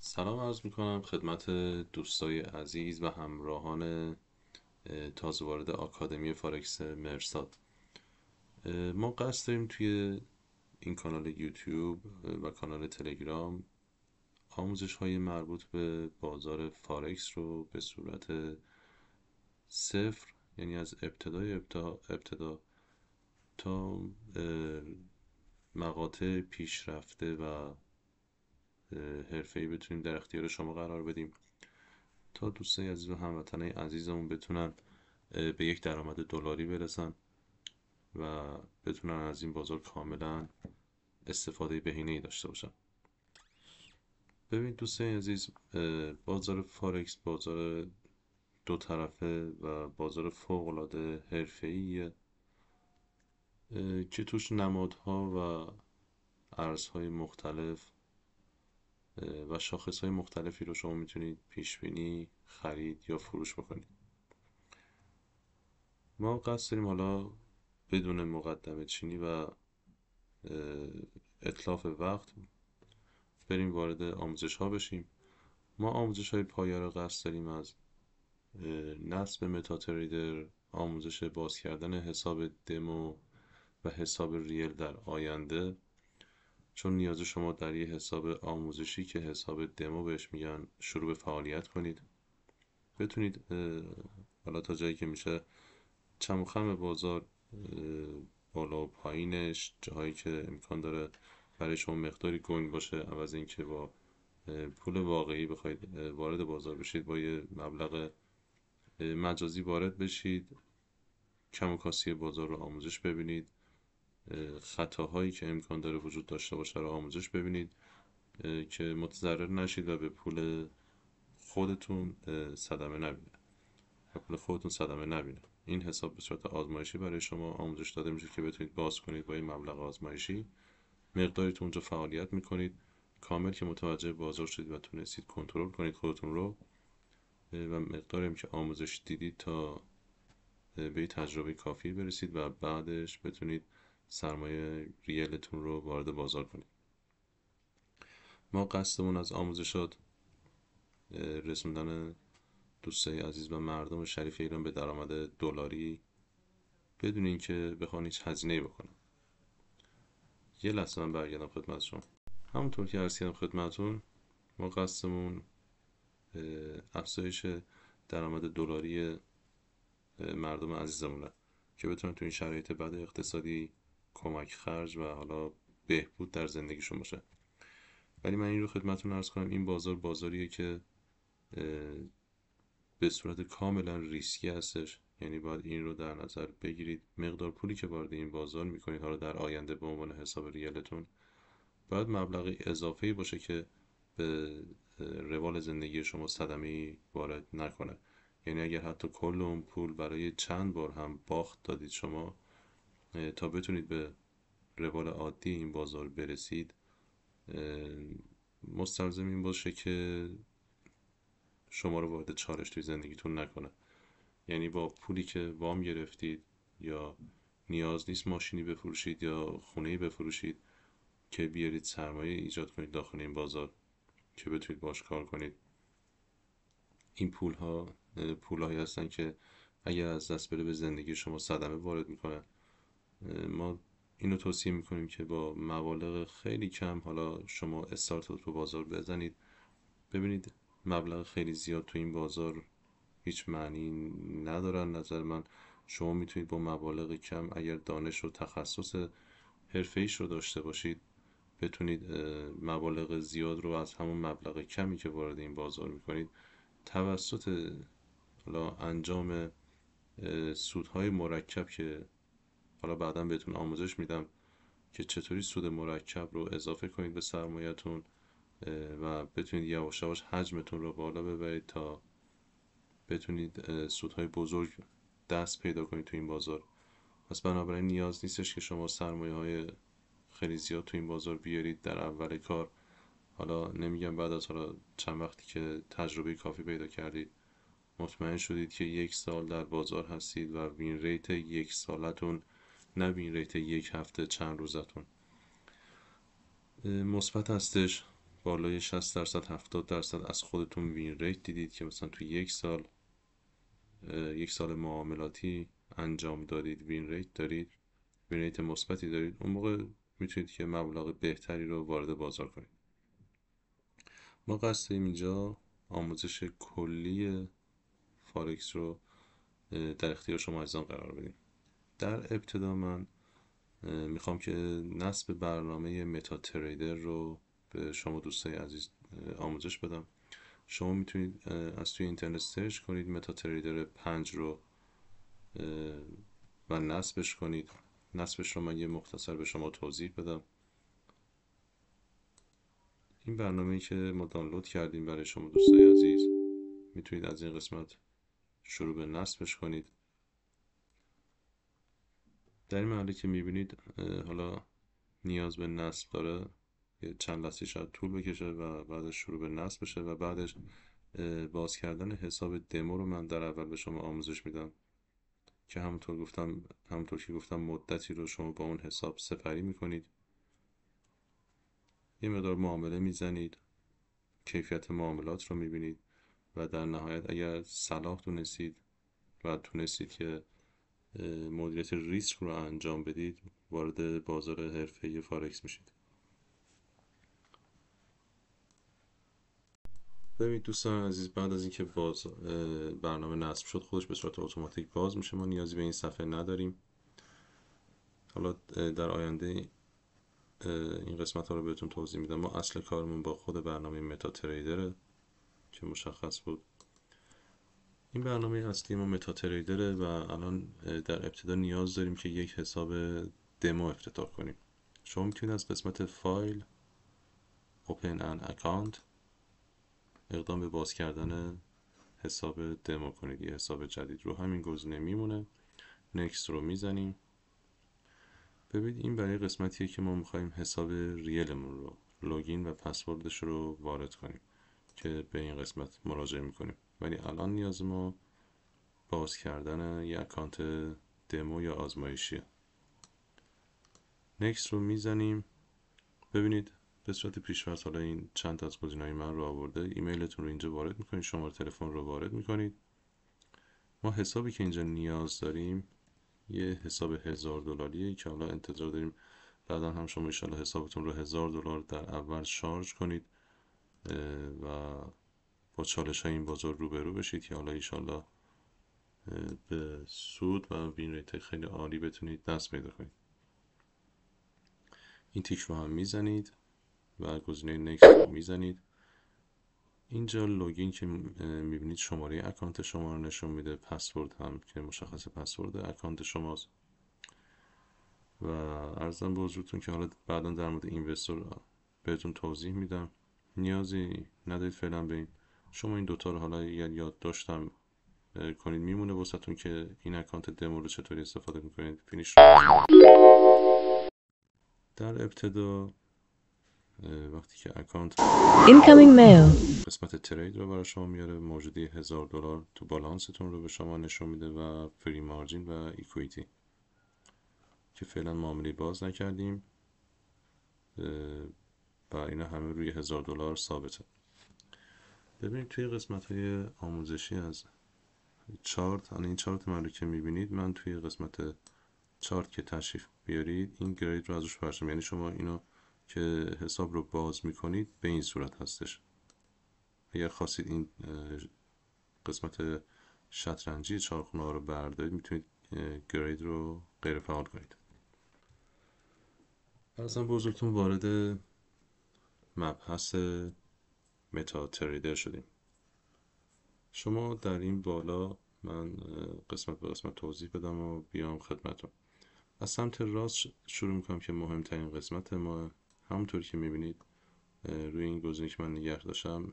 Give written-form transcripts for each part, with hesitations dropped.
سلام عرض میکنم خدمت دوستای عزیز و همراهان تازه وارد آکادمی فارکس مرساد. ما قصد داریم توی این کانال یوتیوب و کانال تلگرام آموزش های مربوط به بازار فارکس رو به صورت صفر، یعنی از ابتدا تا مقاطع پیشرفته و حرفه‌ای بتونیم در اختیار شما قرار بدیم تا دوستای عزیز و هموطنای عزیزمون بتونن به یک درآمد دلاری برسن و بتونن از این بازار کاملا استفاده بهینه‌ای داشته باشن. ببینید دوستای عزیز، بازار فارکس بازار دو طرفه و بازار فوق‌العاده حرفه‌ایه که توش نمادها و ارزهای مختلف و شاخصهای مختلفی رو شما میتونید پیش بینی، خرید یا فروش بکنید. ما قصد داریم حالا بدون مقدمه چینی و اتلاف وقت بریم وارد آموزش ها بشیم. ما آموزش های پایه رو قصد داریم از نصب متاتریدر، آموزش باز کردن حساب دمو و حساب ریل در آینده، چون نیاز شما در یه حساب آموزشی که حساب دمو بهش میگن شروع به فعالیت کنید، بتونید حالا تا جایی که میشه چم و خم بازار، بالا و پایینش، جاهایی که امکان داره برای شما مقداری گنگ باشه، عوض اینکه با پول واقعی بخواید وارد بازار بشید، با یه مبلغ مجازی وارد بشید، کم و کاسی بازار رو آموزش ببینید، خطاهایی که امکان داره وجود داشته باشه رو آموزش ببینید که متضرر نشید و به پول خودتون صدمه نبینه این حساب به صورت آزمایشی برای شما آموزش داده میشه که بتونید باز کنید با این مبلغ آزمایشی. مقداری تو اونجا فعالیت میکنید، کامل که متوجه بازار شدید و تونستید کنترل کنید خودتون رو و مقداری هم که آموزش دیدید تا به تجربه کافی برسید و بعدش بتونید سرمایه ریالتون رو وارد بازار کنید. ما قصدمون از آموزشات رسوندن دوستای عزیز و مردم شریف ایران به درآمد دلاری بدون اینکه بخوان هیچ هزینه‌ای بکنن. یه لحظه من برگردم خدمتشون. همونطور که عرض کردم خدمتتون، ما قصدمون افزایش درآمد دلاری مردم عزیزمونه که بتونن تو این شرایط بد اقتصادی کمک خرج و حالا بهبود در زندگیشون باشه. ولی من این رو خدمتتون عرض کنم، این بازار بازاریه که به صورت کاملا ریسکی هستش، یعنی باید این رو در نظر بگیرید. مقدار پولی که وارد این بازار میکنید حالا در آینده به عنوان حساب ریالتون باید مبلغی اضافه‌ای باشه که به روال زندگی شما صدمه‌ای وارد نکنه. یعنی اگر حتی کل اون پول برای چند بار هم باخت دادید شما تا بتونید به روال عادی این بازار برسید، مستلزم این باشه که شما رو وارد چالش توی زندگیتون نکنه. یعنی با پولی که وام گرفتید یا نیاز نیست ماشینی بفروشید یا خونه‌ای بفروشید که بیارید سرمایه ایجاد کنید داخل این بازار که بتونید باش کار کنید. این پولهایی هستن که اگر از دست بره به زندگی شما صدمه وارد میکنه. ما اینو توصیه میکنیم که با مبالغ خیلی کم حالا شما استارتاپ تو بازار بزنید. ببینید مبلغ خیلی زیاد تو این بازار هیچ معنی ندارن نظر من. شما میتونید با مبالغ کم اگر دانش و تخصص حرفه‌ایش رو داشته باشید بتونید مبالغ زیاد رو از همون مبلغ کمی که وارد این بازار میکنید توسط حالا انجام سودهای مرکب که حالا بعدا بهتون آموزش میدم که چطوری سود مرکب رو اضافه کنید به سرمایه‌تون و بتونید یواش یواش حجمتون رو بالا ببرید تا بتونید سودهای بزرگ دست پیدا کنید تو این بازار. پس بنابراین نیاز نیستش که شما سرمایه های خیلی زیاد تو این بازار بیارید در اول کار. حالا نمیگم بعد از حالا چند وقتی که تجربه کافی پیدا کردید، مطمئن شدید که یک سال در بازار هستید و وین ریت یک سالتون، نه وین ریت یک هفته چند روزتون، مثبت هستش. بالای 60% 70% از خودتون وین ریت دیدید که مثلا توی یک سال معاملاتی انجام دادید، وین ریت دارید، وین ریت مثبتی دارید، اون موقع میتونید که مبلغ بهتری رو وارد بازار کنید. ما قصد داریم اینجا آموزش کلی فارکس رو در اختیار شما عزیزان قرار بدیم. در ابتدا من میخوام که نصب برنامه متا تریدر رو به شما دوستای عزیز آموزش بدم. شما میتونید از توی اینترنت سرچ کنید متا تریدر 5 رو و نصبش کنید. نصبش رو من یه مختصر به شما توضیح بدم. این برنامه‌ای که ما دانلود کردیم برای شما دوستای عزیز، میتونید از این قسمت شروع به نصبش کنید. در این محله که میبینید حالا نیاز به نصب داره، یه چند لحظه شاید طول بکشه و بعدش شروع به نصب بشه و بعدش باز کردن حساب دمو رو من در اول به شما آموزش میدم که همونطور که گفتم مدتی رو شما با اون حساب سپری میکنید، یه مقدار معامله میزنید، کیفیت معاملات رو میبینید و در نهایت اگر صلاح دونستید و تونستید که مدیریت ریسک رو انجام بدید، وارد بازار حرفه‌ای فارکس میشید. ببینید دوستان عزیز، بعد از اینکه برنامه نصب شد خودش به صورت اتوماتیک باز میشه، ما نیازی به این صفحه نداریم. حالا در آینده این قسمت ها رو بهتون توضیح میدم. ما اصل کارمون با خود برنامه متا تریدره که مشخص بود. این برنامه اصلی ما متا تریدره و الان در ابتدا نیاز داریم که یک حساب دمو افتتاح کنیم. شما میتونید از قسمت فایل Open an account اقدام به باز کردن حساب دمو کنید. یه حساب جدید رو همین گزینه میمونه، نکست رو میزنیم. ببینید این برای قسمتیه که ما میخوایم حساب ریلمون رو، لوگین و پسوردش رو وارد کنیم که به این قسمت مراجعه میکنیم. ولی الان نیاز ما باز کردن یه اکانت دمو یا آزمایشیه. نکست رو میزنیم. ببینید به صورت پیش‌فرض حالا این چند تا از گزینه‌های من رو آورده. ایمیلتون رو اینجا وارد میکنید، شماره تلفن رو وارد میکنید. ما حسابی که اینجا نیاز داریم یه حساب $1000 که حالا انتظار داریم بعدا هم شما انشالله حسابتون رو $1000 در اول شارژ کنید و با چالش های این بازار روبرو بشید که حالا انشالله به سود و وین ریت خیلی عالی بتونید دست پیدا کنید. این تیک رو هم میزنید و گزینه نکست رو میزنید. اینجا لوگین که میبینید شماره اکانت شما رو نشون میده، پسورد هم که مشخص پسورد اکانت شماست. و عرضم به حضورتون که حالا بعدا در مورد اینوستور بهتون توضیح میدم، نیازی ندارید فعلا به این. شما این دوتا رو حالا یاد داشتم کنید، میمونه واسهتون که این اکانت دمو رو چطوری استفاده میکنید. فینیش در ابتدا وقتی که اکانت Incoming mail. قسمت ترید رو برای شما میاره، موجودی $1000 تو بالانستون رو به شما نشون میده و فری مارجین و ایکویتی که فعلا معامله باز نکردیم و اینا همه روی $1000 ثابته. ببینید توی قسمت های آموزشی از چارت، این چارت من رو که میبینید، من توی قسمت چارت که تشریف بیارید این گرید رو ازش پرشم، یعنی شما اینو که حساب رو باز میکنید به این صورت هستش. اگر خواستید این قسمت شطرنجی چارخونه ها رو بردارید میتونید گرید رو غیر فعال کنید. ارزم بزرگتون وارد مبحث متا تریدر شدیم. شما در این بالا من قسمت به قسمت توضیح بدم و بیام خدمتتون. از سمت راست شروع میکنم که مهمترین قسمت ما، همونطور که میبینید روی این گزینه که من نگه داشتم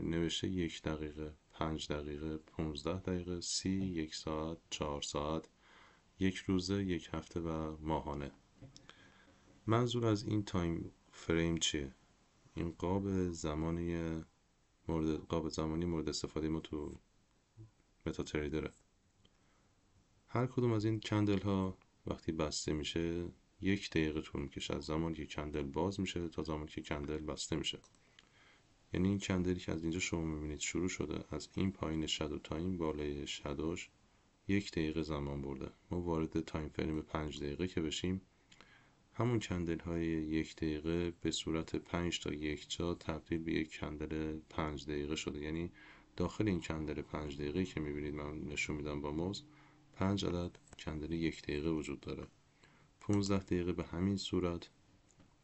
نوشته 1 دقیقه، 5 دقیقه، 15 دقیقه، 30، 1 ساعت، 4 ساعت، 1 روزه، 1 هفته و ماهانه. منظور از این تایم فریم چیه؟ این قاب زمانی مورد استفاده ما تو متا تریدره. هر کدوم از این کندل ها وقتی بسته میشه 1 دقیقه طول میکشه، از زمانی که کندل باز میشه تا زمانی که کندل بسته میشه. یعنی این کندلی که از اینجا شما میبینید شروع شده، از این پایین شادو تا این بالای شادوش 1 دقیقه زمان برده. ما وارد تایم فریم 5 دقیقه که بشیم، همون کندل های 1 دقیقه به صورت 5 تا یکجا تبدیل به یک کندل 5 دقیقه شده. یعنی داخل این کندل 5 دقیقه که میبینید من نشون میدم با موز، 5 عدد کندل 1 دقیقه وجود داره. 15 دقیقه به همین صورت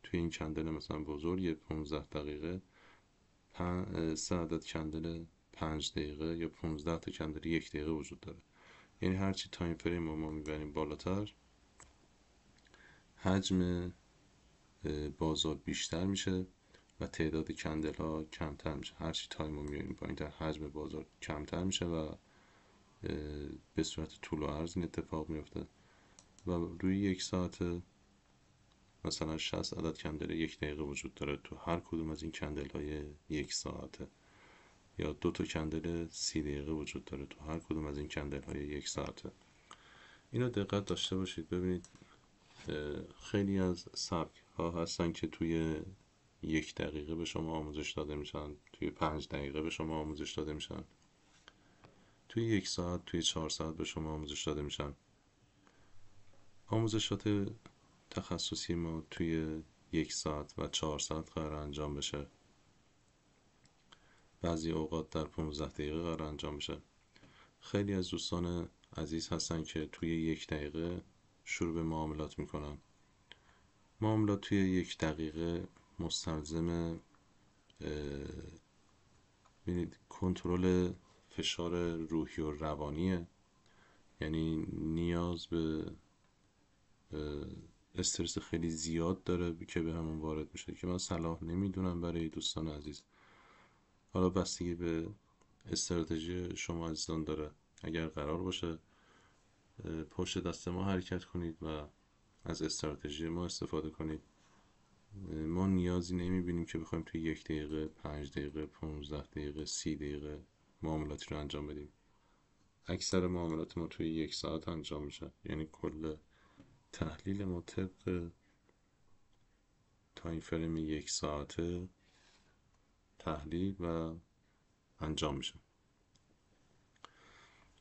توی این کندل مثلا بزرگ 15 دقیقه 3 عدد کندل 5 دقیقه یا 15 تا کندل 1 دقیقه وجود داره. یعنی هرچی تایم فریم ما میبریم بالاتر، حجم بازار بیشتر میشه و تعداد کندل ها کمتر میشه. هرچی تایم رو میبریم پایین تر، حجم بازار کمتر میشه و به صورت طول و عرض این اتفاق میفته و روی 1 ساعت مثلا 60 عدد کندل 1 دقیقه وجود داره تو هر کدوم از این کندل های 1 ساعته، یا 2 تا کندل 30 دقیقه وجود داره تو هر کدوم از این کندل های 1 ساعته. اینو دقت داشته باشید. ببینید خیلی از سبک ها هستن که توی 1 دقیقه به شما آموزش داده میشن، توی 5 دقیقه به شما آموزش داده میشن، توی 1 ساعت، توی 4 ساعت به شما آموزش داده میشن. آموزشات تخصصی ما توی 1 ساعت و 4 ساعت قرار انجام بشه، بعضی اوقات در 15 دقیقه قرار انجام بشه. خیلی از دوستان عزیز هستن که توی 1 دقیقه شروع به معاملات میکنن. معاملات توی 1 دقیقه مستلزم کنترل فشار روحی و روانیه. یعنی نیاز به استرس خیلی زیاد داره که به همون وارد میشه که من صلاح نمیدونم برای دوستان عزیز. حالا بستگی به استراتژی شما عزیزان داره. اگر قرار باشه پشت دست ما حرکت کنید و از استراتژی ما استفاده کنید، ما نیازی نمیبینیم که بخوایم توی 1 دقیقه، 5 دقیقه، 15 دقیقه، 30 دقیقه معاملاتی رو انجام بدیم. اکثر معاملات ما توی 1 ساعت انجام میشه. یعنی کل تحلیل ما طبق تایم فریم 1 ساعته تحلیل و انجام میشه.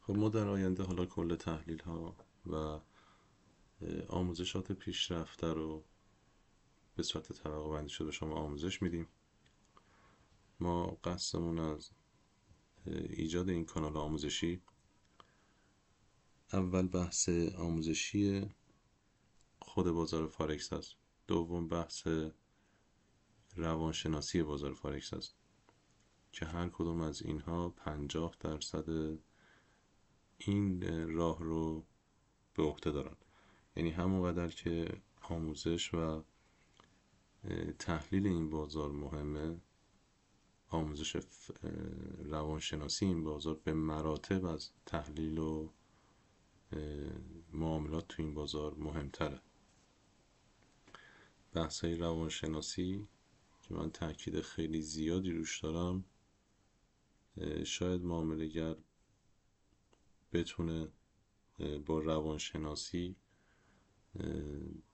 خب ما در آینده حالا کل تحلیل ها و آموزشات پیشرفته رو به صورت طبقه بندی شده به شما آموزش میدیم. ما قصدمون از ایجاد این کانال آموزشی، اول بحث آموزشی خود بازار فارکس هست، دوم بحث روانشناسی بازار فارکس هست که هر کدوم از اینها 50% این راه رو به عهده دارن. یعنی همونقدر که آموزش و تحلیل این بازار مهمه، آموزش روانشناسی این بازار به مراتب از تحلیل و معاملات تو این بازار مهمتره. بحث‌های روانشناسی که من تاکید خیلی زیادی روش دارم، شاید معامله‌گر بتونه با روانشناسی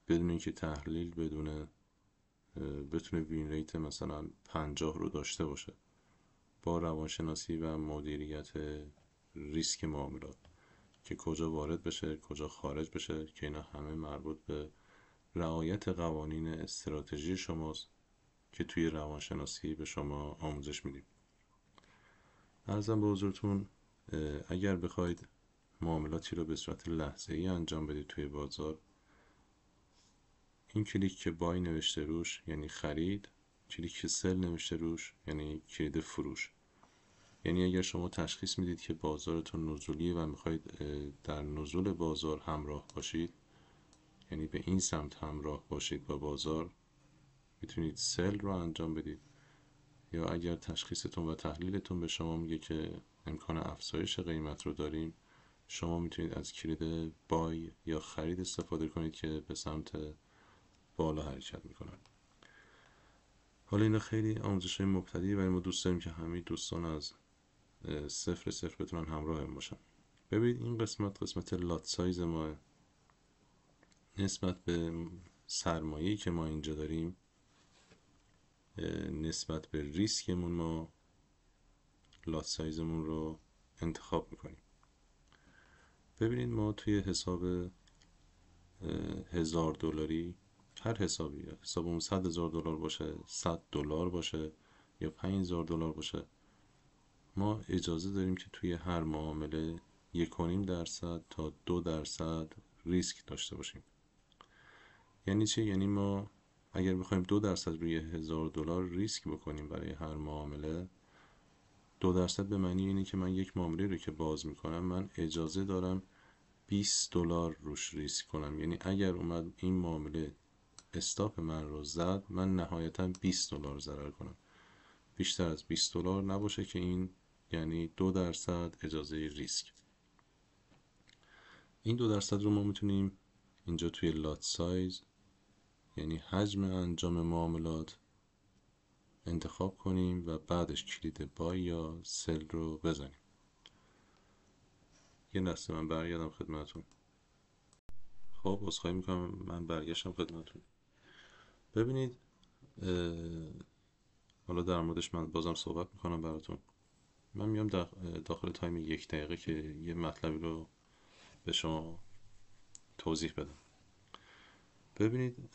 بدون اینکه تحلیل بتونه وین ریت مثلا 50 رو داشته باشه با روانشناسی و مدیریت ریسک معاملات، که کجا وارد بشه کجا خارج بشه، که اینا همه مربوط به رعایت قوانین استراتژی شماست که توی روانشناسی به شما آموزش میدیم. عرضم به حضورتون اگر بخواید معاملاتی رو به صورت لحظه‌ای انجام بدید توی بازار، این کلیک که بای نوشته روش یعنی خرید، کلیک که سل نوشته روش یعنی کلید فروش. یعنی اگر شما تشخیص میدید که بازارتون نزولیه و میخواید در نزول بازار همراه باشید، یعنی به این سمت همراه باشید با بازار، میتونید سل رو انجام بدید. یا اگر تشخیصتون و تحلیلتون به شما میگه که امکان افزایش قیمت رو داریم، شما میتونید از کلید بای یا خرید استفاده کنید که به سمت بالا حرکت میکنن. حالا اینا خیلی آموزش های مبتدی ولی ما دوست داریم که همه دوستان از 0 بتونن همراه باشن. ببینید این قسمت لات سایز ما نسبت به سرمایه‌ای که ما اینجا داریم نسبت به ریسکمون ما لات سایزمون رو انتخاب میکنیم. ببینید ما توی حساب $1000 هر حسابی، حسابمون $100,000 باشه، $100 باشه یا $5,000 باشه، ما اجازه داریم که توی هر معامله 1.5% تا 2% ریسک داشته باشیم. یعنی چه؟ یعنی ما اگر بخوایم 2% روی $1000 ریسک بکنیم برای هر معامله، 2% به معنی اینه که من یک معامله رو که باز میکنم من اجازه دارم $20 روش ریسک کنم. یعنی اگر اومد این معامله استاپ من رو زد، من نهایتا $20 ضرر کنم. بیشتر از $20 نباشه که این یعنی 2% اجازه ریسک. این 2% رو ما میتونیم اینجا توی لات سایز یعنی حجم انجام معاملات انتخاب کنیم و بعدش کلید بای یا سل رو بزنیم. یه لحظه من برگردم خدمتون. خب عذرخواهی میکنم، من برگشتم خدمتون. ببینید حالا در موردش من بازم صحبت میکنم براتون. من میام داخل تایم 1 دقیقه که یه مطلبی رو به شما توضیح بدم. ببینید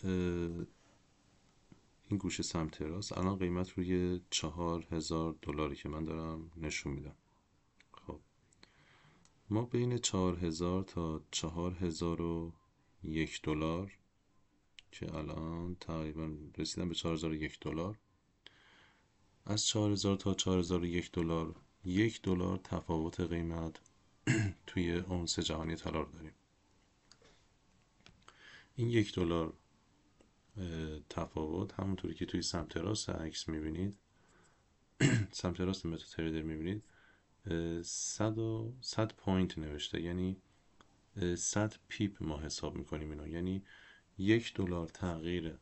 این گوشه سمت راست الان قیمت روی $4,000 که من دارم نشون میدم. خب ما بین 4,000 تا $4,001 که الان تقریبا رسیدم به $4,001. از 4,000 تا $4,001 $1 تفاوت قیمت توی اونس جهانی طلا رو داریم. این $1 تفاوت همونطوری که توی سمت راست عکس میبینید، سمت راست متا تریدر میبینید 100 پوینت نوشته، یعنی 100 پیپ ما حساب میکنیم اینو. یعنی $1 تغییر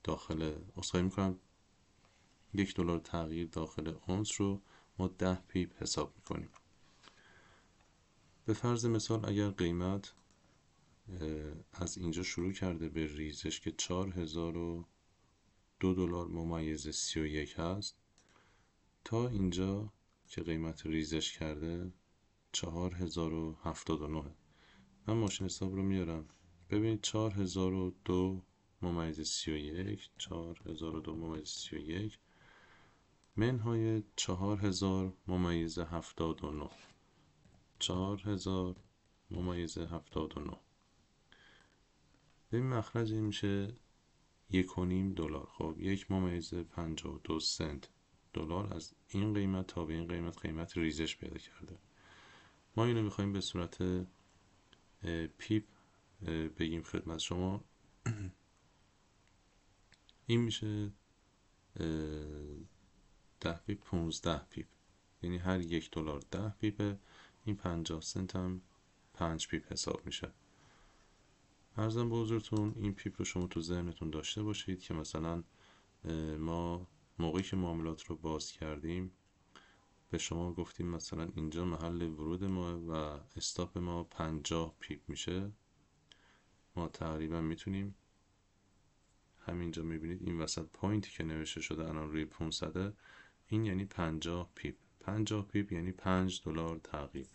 داخل اصخایی میکنم $1 تغییر داخل اونس رو ما 10 پیپ حساب میکنیم. به فرض مثال اگر قیمت از اینجا شروع کرده به ریزش که $4,002.31 هست تا اینجا که قیمت ریزش کرده 4,079. من ماشین حساب رو میارم. ببینید 4,002.31 4,002.31 منهای 4,000.79 4,000.79 ببین مخرج این میشه $1.5. خب 1.52 دلار از این قیمت تا به این قیمت ریزش پیدا کرده. ما اینو میخوایم به صورت پیپ بگیم خدمت شما. این میشه 10 پیپ 15 پیپ، یعنی هر $1 10 پیپ. این 50 سنت هم 5 پیپ حساب میشه. عرضم به حضورتون این پیپ رو شما تو ذهنتون داشته باشید که مثلا ما موقعی که معاملات رو باز کردیم به شما گفتیم مثلا اینجا محل ورود ما و استاپ ما 50 پیپ میشه. ما تقریبا میتونیم همینجا میبینید این وسط پوینتی که نوشته شده الان روی 500 این یعنی 50 پیپ. 50 پیپ یعنی $5 تغییر.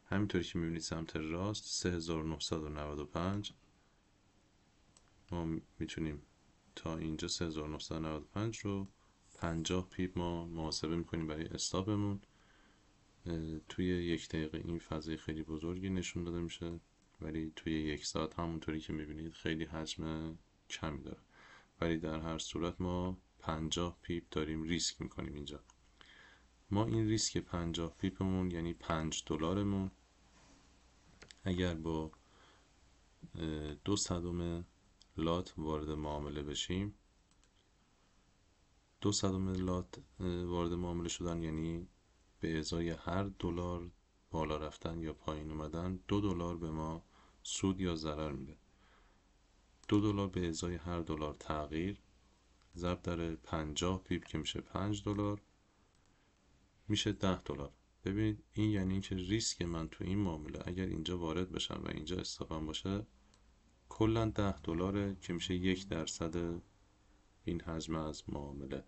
همینطوری که میبینید سمت راست 3,995 ما میتونیم تا اینجا 3,995 رو 50 پیپ ما محاسبه میکنیم برای استاپمون. توی 1 دقیقه این فضای خیلی بزرگی نشون داده میشه، ولی توی 1 ساعت همونطوری که میبینید خیلی حجم کمی داره. ولی در هر صورت ما 50 پیپ داریم ریسک میکنیم اینجا. ما این ریسک 50 پیپمون یعنی $5مون اگر با 0.02 لات وارد معامله بشیم، 0.02 لات وارد معامله شدن یعنی به ازای هر $1 بالا رفتن یا پایین اومدن $2 به ما سود یا ضرر میده. $2 به ازای هر $1 تغییر ضرب در 50 پیپ که میشه $5 میشه $10. ببینید این یعنی که ریسک من تو این معامله اگر اینجا وارد بشم و اینجا استاپم باشه کلا $10 که میشه 1% این حجم از معامله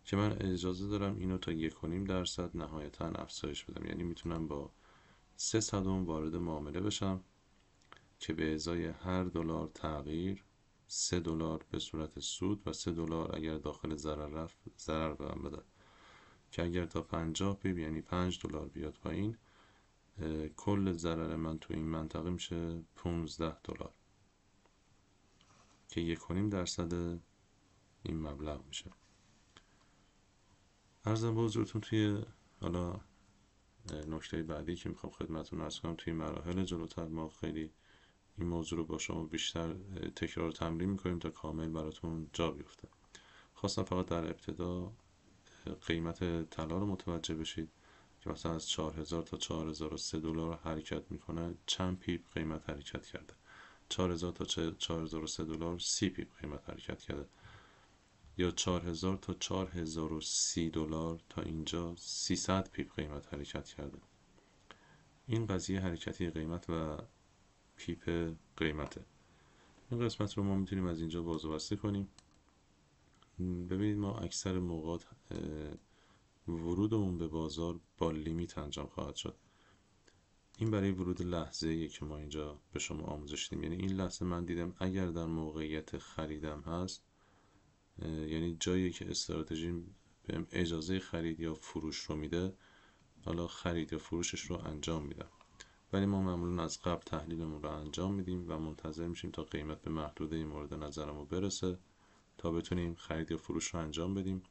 که من اجازه دارم اینو تا 1.5% نهایتا افزایش بدم. یعنی میتونم با 3 صدم وارد معامله بشم که به ازای هر دلار تغییر $3 به صورت سود و $3 اگر داخل ضرر رفت ضرر به من بده، که اگر تا 50 پیپ یعنی $5 بیاد پایین، کل ضرر من تو این منطقه میشه $15 که 1.5% این مبلغ میشه. عرضم به حضورتون توی حالا نکته بعدی که میخوام خدمتتون عرض کنم، توی مراحل جلوتر ما خیلی این موضوع رو با شما بیشتر تکرار تمرین میکنیم تا کامل براتون جا بیفته. خواستم فقط در ابتدا قیمت طلا رو متوجه بشید که مثلا از 4000 تا $4003 حرکت میکنه، چند پیپ قیمت حرکت کرده. 4000 تا $4003 30 پیپ قیمت حرکت کرده، یا 4000 تا $4030 تا اینجا 300 پیپ قیمت حرکت کرده. این قضیه حرکتی قیمت و پیپ قیمته. این قسمت رو ما میتونیم از اینجا باز و بسته کنیم. ببینید ما اکثر موقعات ورودمون به بازار با لیمیت انجام خواهد شد. این برای ورود لحظه‌ایه که ما اینجا به شما آموزش دیدیم. یعنی این لحظه من دیدم اگر در موقعیت خریدم هست، یعنی جایی که استراتژی بهم اجازه خرید یا فروش رو میده، حالا خرید یا فروشش رو انجام میدم. ولی ما معمولا از قبل تحلیلمون رو انجام میدیم و منتظر میشیم تا قیمت به محدوده مورد نظرمون برسه تا بتونیم خرید یا فروش رو انجام بدیم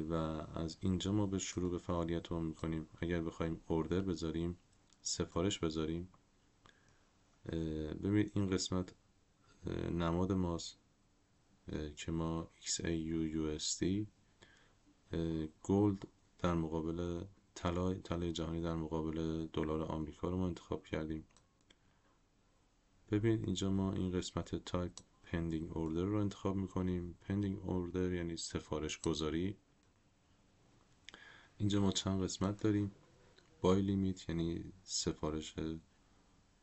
و از اینجا ما به شروع به فعالیت رو میکنیم. اگر بخوایم اوردر بذاریم، سفارش بذاریم، ببینید این قسمت نماد ماست که ما XAUUSD گلد در مقابل طلای جهانی در مقابل دلار آمریکا رو ما انتخاب کردیم. ببینید اینجا ما این قسمت تایپ پندینگ اوردر رو انتخاب میکنیم. پندینگ اوردر یعنی سفارش گذاری. اینجا ما چند قسمت داریم. بای لیمیت یعنی سفارش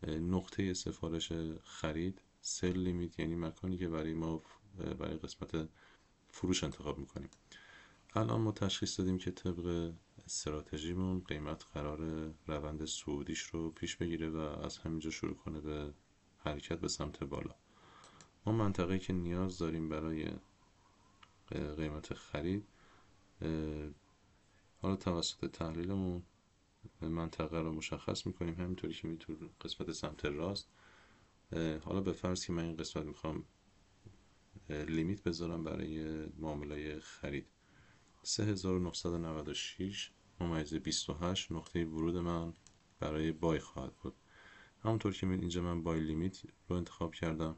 نقطه سفارش خرید. سل لیمیت یعنی مکانی که برای ما برای قسمت فروش انتخاب میکنیم. الان ما تشخیص دادیم که طبق استراتژیمون قیمت قرار روند صعودیش رو پیش بگیره و از همینجا شروع کنه به حرکت به سمت بالا. ما منطقه‌ای که نیاز داریم برای قیمت خرید، حالا توسط تحلیلمون منطقه رو مشخص میکنیم، همینطوری که میتونیم قسمت سمت راست. حالا به فرض که من این قسمت میخوام لیمیت بذارم برای معامله خرید، 3996 ممیز 28 نقطه ورود من برای بای خواهد بود. همونطور که میبینید اینجا من بای لیمیت رو انتخاب کردم،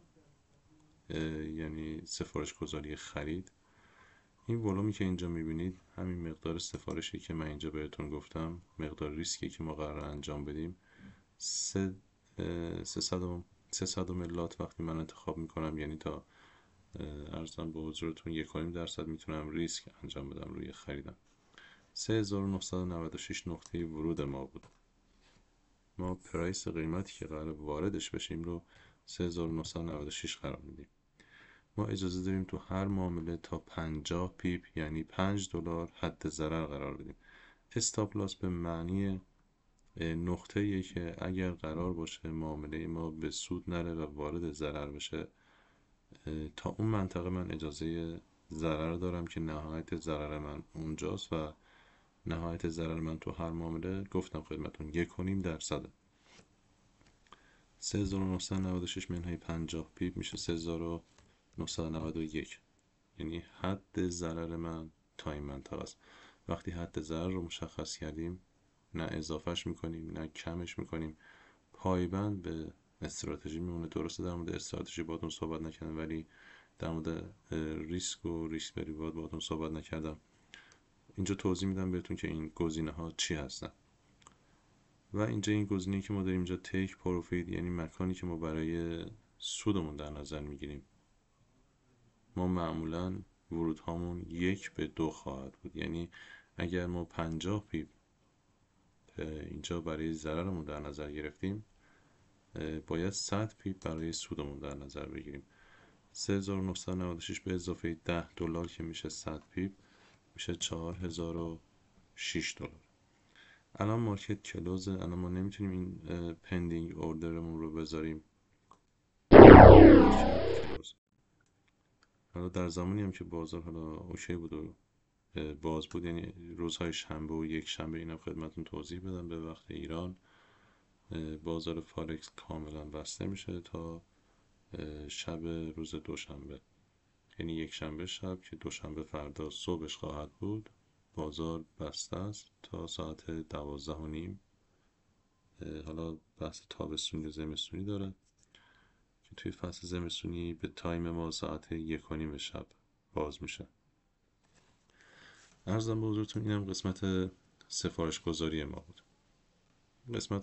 یعنی سفارش گذاری خرید. این ولومی که اینجا میبینید همین مقدار سفارشی که من اینجا بهتون گفتم، مقدار ریسکی که ما قرار انجام بدیم. 300 ملات وقتی من انتخاب میکنم، یعنی تا ارزم به حضورتون 1.5% میتونم ریسک انجام بدم روی خریدم. 3996 نقطه ورود ما بود. ما پرایس قیمتی که قرار واردش بشیم رو 3996 قرار میدیم. ما اجازه داریم تو هر معامله تا 50 پیپ یعنی $5 حد ضرر قرار بدیم. استاپ لاس به معنی نقطه‌ایه که اگر قرار باشه معامله ما به سود نره و وارد ضرر بشه، تا اون منطقه من اجازه ضرر دارم که نهایت ضرر من اونجاست و نهایت ضرر من تو هر معامله گفتم خدمتون 1.5%. 3996 منهای 50 پیپ میشه 3991، یعنی حد ضرر من تا این منطقه است. وقتی حد ضرر رو مشخص کردیم، نه اضافهش میکنیم نه کمش میکنیم، پایبند به استراتژی میمونه. درسته در مورد استراتژی باهاتون صحبت نکردم، ولی در مورد ریسک و ریسک ریوارد باهاتون صحبت نکردم. اینجا توضیح میدم بهتون که این گزینه ها چی هستن. و اینجا این گزینه‌ای که ما داریم اینجا تیک پروفیت، یعنی مکانی که ما برای سودمون در نظر میگیریم. ما معمولا ورودهامون 1/2 خواهد بود، یعنی اگر ما 50 پیپ اینجا برای ضررمون در نظر گرفتیم، باید 100 پیپ برای سودمون در نظر بگیریم. $3996 به اضافه $10 که میشه 100 پیپ میشه $4006. الان مارکت کلوزه، الان ما نمیتونیم این پندینگ اوردرمون رو بذاریم کلوز. حالا در زمانی هم که بازار حالا اوکی بود و باز بود، یعنی روزهای شنبه و یک شنبه، اینم خدمتون توضیح بدم، به وقت ایران بازار فارکس کاملا بسته میشه تا شب روز دوشنبه، یعنی یک شنبه شب که دوشنبه فردا صبحش خواهد بود. بازار بسته است تا ساعت 12:30. حالا بحث تابستونی و زمستونی داره که توی فصل زمستونی به تایم ما ساعت 1:30 شب باز میشه. عرضم به حضورتون اینم قسمت سفارش گذاری ما بود.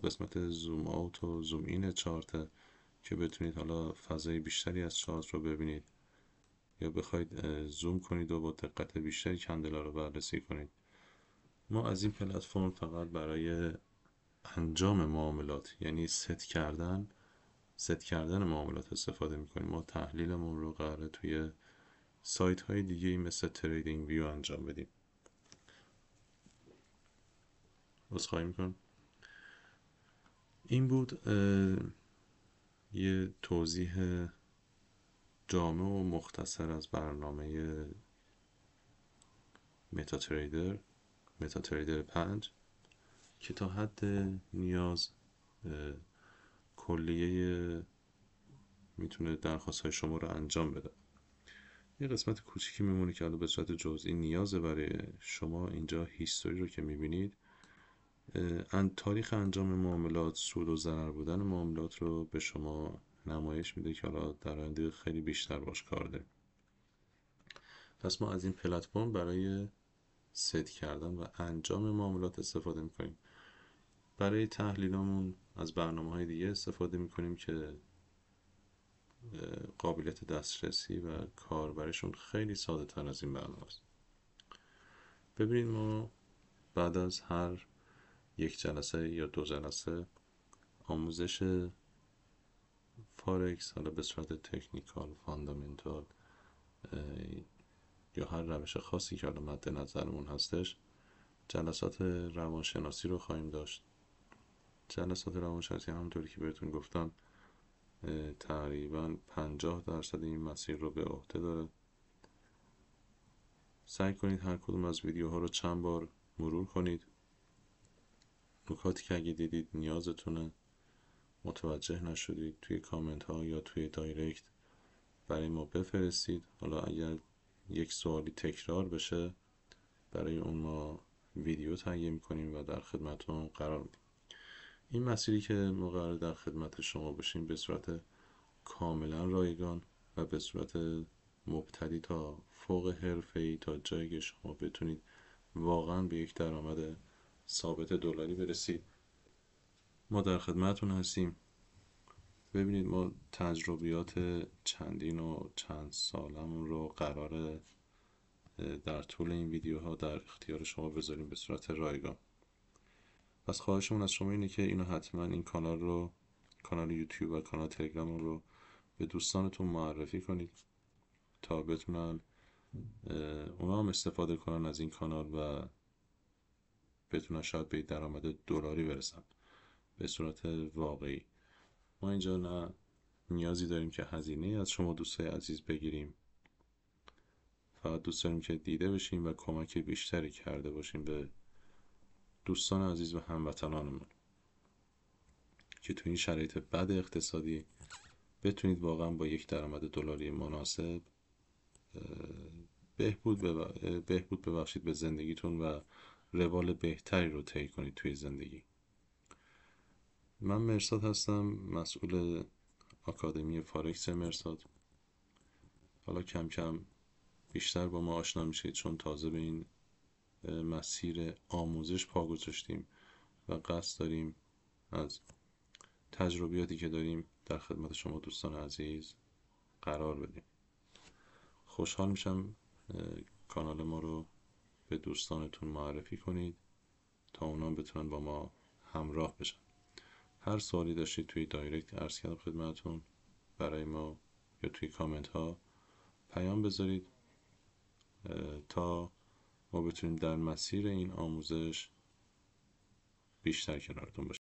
قسمت زوم آوت و زوم این چارت که بتونید حالا فضای بیشتری از چارت رو ببینید یا بخواید زوم کنید و با دقت بیشتری کندلا رو بررسی کنید. ما از این پلتفرم فقط برای انجام معاملات، یعنی ست کردن معاملات استفاده میکنیم. ما تحلیلمون رو قراره توی سایت های دیگه مثل تریدینگ ویو انجام بدیم. عذرخواهی میکنم. این بود یه توضیح جامع و مختصر از برنامه متاتریدر 5 که تا حد نیاز کلیه میتونه درخواست های شما رو انجام بده. یه قسمت کوچیکی میمونه که حالا به صورت جزئی نیازه برای شما. اینجا هیستوری رو که میبینید، تاریخ انجام معاملات، سود و ضرر بودن معاملات رو به شما نمایش میده که حالا در آینده خیلی بیشتر باش کار داریم. پس ما از این پلتفرم برای ست کردن و انجام معاملات استفاده میکنیم. برای تحلیلمون از برنامه‌های دیگه استفاده میکنیم که قابلیت دسترسی و کاربرشون خیلی ساده تر از این برنامه است. ببینید، ما بعد از هر یک جلسه یا 2 جلسه آموزش فارکس، حالا به صورت تکنیکال، فاندامنتال یا هر روش خاصی که حالا مد نظرمون هستش، جلسات روانشناسی رو خواهیم داشت. جلسات روانشناسی همونطوری که بهتون گفتم تقریبا 50% این مسیر رو به عهده داره. سعی کنید هر کدوم از ویدیوها رو چند بار مرور کنید. نکاتی که اگه دیدید نیازتونه، متوجه نشدید، توی کامنت ها یا توی دایرکت برای ما بفرستید. حالا اگر یک سوالی تکرار بشه، برای اون ما ویدیو تهیه میکنیم و در خدمتتون قرار میدیم. این مسیری که ما قرار در خدمت شما باشیم به صورت کاملا رایگان و به صورت مبتدی تا فوق حرفه‌ای، تا جایی که شما بتونید واقعا به یک درآمد ثابت دلاری برسید، ما در خدمتتون هستیم. ببینید، ما تجربیات چندین و چند سالمون رو قراره در طول این ویدیوها در اختیار شما بذاریم به صورت رایگان. پس خواهشمون از شما اینه که اینو حتما این کانال یوتیوب و کانال تلگرام رو به دوستانتون معرفی کنید تا بتونن اونا هم استفاده کنن از این کانال و بتونن شاید به درآمد دلاری برسن به صورت واقعی. ما اینجا نه نیازی داریم که هزینه از شما دوستای عزیز بگیریم، فقط دوست داریم که دیده بشیم و کمک بیشتری کرده باشیم به دوستان عزیز و هموطنانمون که تو این شرایط بد اقتصادی بتونید واقعا با یک درآمد دلاری مناسب بهبود ببخشید به زندگیتون و روال بهتری رو طی کنید توی زندگی. من مرساد هستم، مسئول آکادمی فارکس مرساد. حالا کم کم بیشتر با ما آشنا میشید چون تازه به این مسیر آموزش پا گذاشتیم و قصد داریم از تجربیاتی که داریم در خدمت شما دوستان عزیز قرار بدیم. خوشحال میشم کانال ما رو به دوستانتون معرفی کنید تا اونا بتونن با ما همراه بشن. هر سوالی داشتید توی دایرکت عرض کردم خدمتتون، برای ما یا توی کامنت ها پیام بذارید تا ما بتونیم در مسیر این آموزش بیشتر کنارتون باشیم.